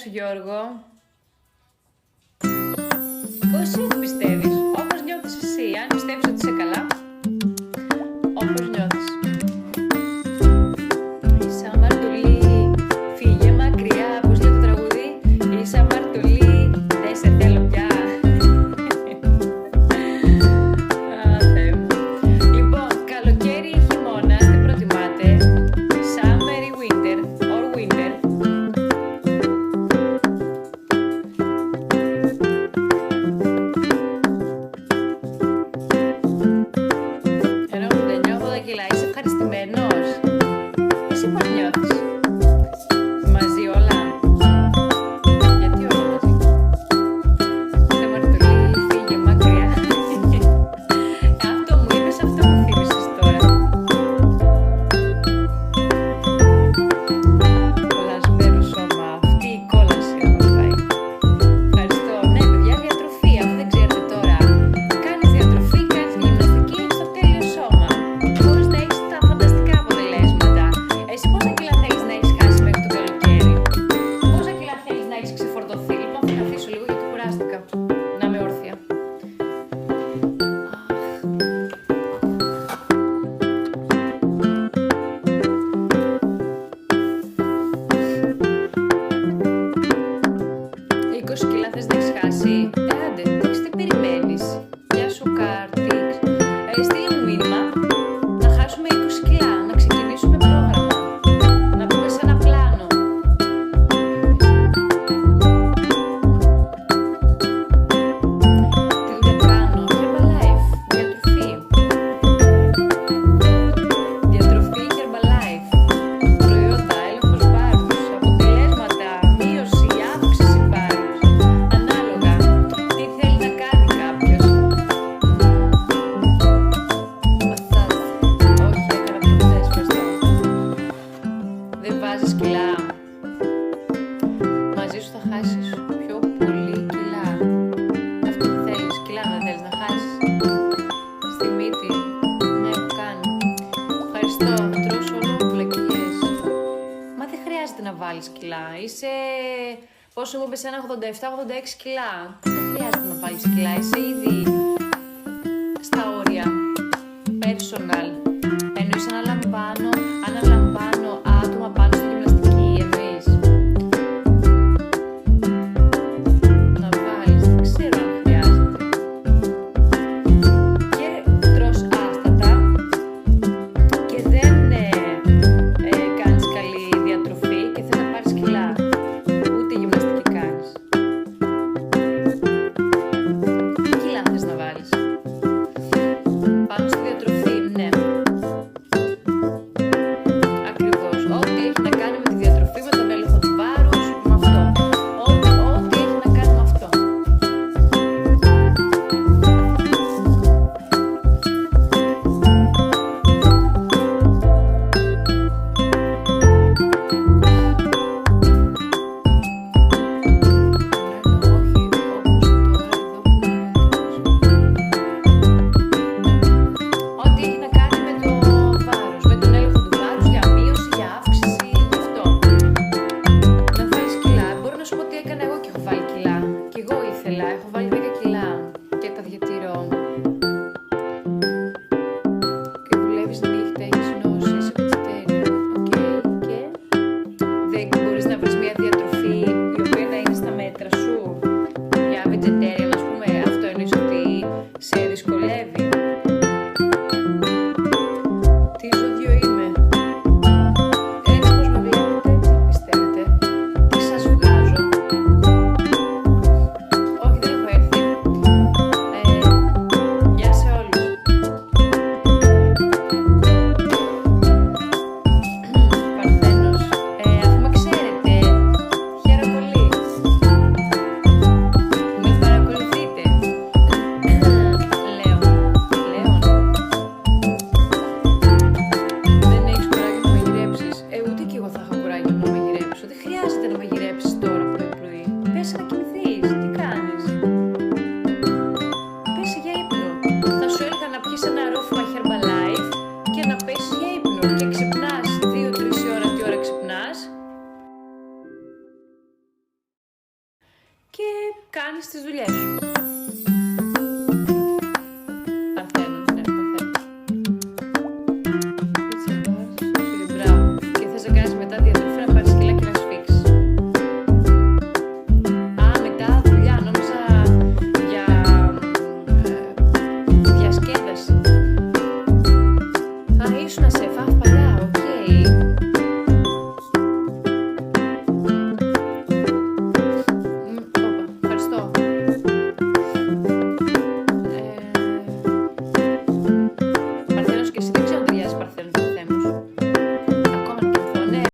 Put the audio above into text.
σου Γιώργο. Πώς πιστεύεις, όπως νιώθεις εσύ, αν πιστεύεις ότι είσαι καλά, όπως νιώθεις. Είσαι αμαρτωλή, φύγε μακριά, πώς λέει το τραγούδι, είσαι αμαρτωλή, δεν σε θέλω πια. Λοιπόν, καλοκαίρι ή χειμώνας, τι προτιμάτε, summer ή winter, or winter. Ενώ 89-80 κιλά, είσαι ευχαριστημένος. Εσύ πώς νιώθεις? Μαζί όλα. Γιατί όλα μαζί? Είστε μαρτωλή, φύγε μακριά. Αυτό μου είπες, αυτό μου θύμισες τώρα. Κολλασμένο σώμα, αυτή η κόλαση όμως πάει. Ευχαριστώ. Ναι, παιδιά, διατροφή, αφού δεν ξέρετε τώρα. Κάνεις διατροφή, κάνεις γυμναστική, στο τέλειο σώμα. Μπορείς να έχεις τα φανταστικά αποτελέσματα. Εσύ πόσα κιλά θέλεις να έχεις χάσει μέχρι το καλοκαίρι? Πόσα κιλά θέλεις να έχεις ξεφορτωθεί? Λοιπόν, θα καθίσω λίγο γιατί κουράστηκα. Να είμαι όρθια. Αχ. 20 κιλά θες να έχεις χάσει? Άντε, εντάξει, τι περιμένεις? Γεια σου Κάρτιξ. Στείλε μου μήνυμα να χάσουμε 20 κιλά, να ξεκινήσουμε πρόγραμμα, να μπούμε σε ένα πλάνο. Τι δουλειά κάνω? Herbalife, διατροφή. Διατροφή Herbalife. Προϊόντα, έλεγχος βάρους, αποτελέσματα, μείωση, αύξηση βάρους. Ανάλογα τι θέλει να κάνει κάποιος. Μασάζ. Όχι, έκανα προχθές, ευχαριστώ. Δεν βάζεις κιλά. Μαζί σου θα χάσεις πιο πολύ κιλά. Αυτό δεν θέλεις, κιλά δεν θέλεις να χάσεις. Στη μύτη. Ναι, έχω κάνει. Ευχαριστώ, τρως όλο βλακίες. Μα δεν χρειάζεται να βάλεις κιλά. Είσαι, πόσο μου είπες, ένα 87-86 κιλά. Δεν χρειάζεται να βάλεις κιλά, είσαι ήδη στα όρια. Personal. Εννοείς αναλαμβάνω άτομα πάνω στη γυμναστική, εμείς. Να βάλεις, δεν ξέρω αν χρειάζεται. Και τρως άστατα και δεν κάνεις καλή διατροφή και θες να πάρεις κιλά. Ούτε γυμναστική κάνεις. Τι κιλά θες να βάλεις? Πάνω στη διατροφή, ναι. Ακριβώς. Ό,τι έχει να κάνει με τη διατροφή, με τον έλεγχο του βάρους, με αυτό. Ό,τι έχει να κάνει με αυτό. Ό,τι έχει να κάνει με το βάρος, με τον έλεγχο του βάρους, για μείωση, για αύξηση, αυτό. Να βάλεις κιλά. Μπορώ να σου πω τι έκανα εγώ και έχω βάλει κιλά. Και εγώ ήθελα, έχω βάλει 10 κιλά και τα διατηρώ. Και δουλεύεις νύχτα, έχεις νόση, είσαι vegetarian. Οκ, και δεν μπορείς να βρεις μια διατροφή η οποία να είναι στα μέτρα σου. Για vegetarian, ας πούμε, αυτό εννοείς ότι σε δυσκολεύει? Τι ζώδιο είμαι? Έτσι πως με βλέπετε, τι πιστεύετε? Τι σας βγάζω? Όχι, δεν έχω έρθει. κάνεις τις δουλειές σου.